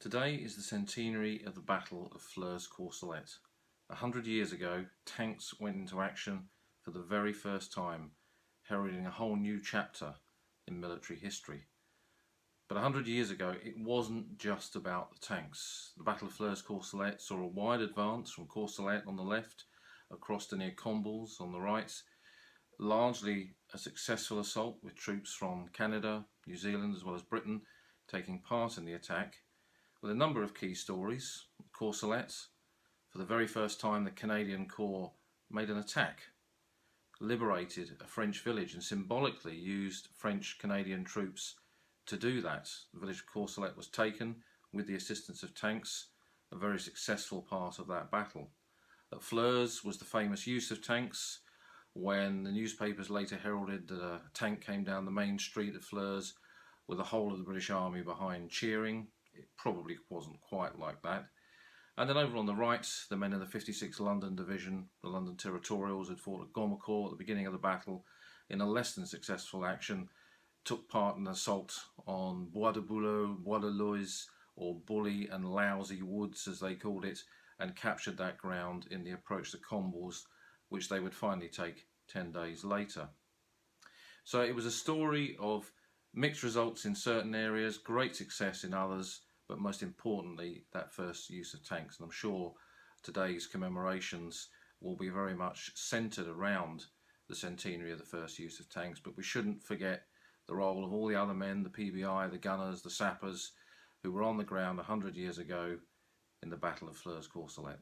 Today is the centenary of the Battle of Flers-Courcelette. 100 years ago, tanks went into action for the very first time, heralding a whole new chapter in military history. But 100 years ago, it wasn't just about the tanks. The Battle of Flers-Courcelette saw a wide advance from Courcelette on the left across to near Combles on the right, largely a successful assault with troops from Canada, New Zealand as well as Britain taking part in the attack, with a number of key stories. Courcelette, for the very first time the Canadian Corps made an attack, liberated a French village and symbolically used French-Canadian troops to do that. The village of Courcelette was taken with the assistance of tanks, a very successful part of that battle. At Flers was the famous use of tanks, when the newspapers later heralded that a tank came down the main street of Flers with the whole of the British Army behind cheering. It probably wasn't quite like that. And then over on the right, the men in the 56th London Division, the London Territorials, had fought at Gommecourt at the beginning of the battle in a less than successful action, took part in an assault on Bois de Bouleau, Bois de Loise, or Bully and Lousy Woods as they called it, and captured that ground in the approach to Combles, which they would finally take 10 days later. So it was a story of mixed results in certain areas, great success in others, but most importantly, that first use of tanks. And I'm sure today's commemorations will be very much centred around the centenary of the first use of tanks, but we shouldn't forget the role of all the other men, the PBI, the gunners, the sappers, who were on the ground 100 years ago in the Battle of Flers-Courcelette.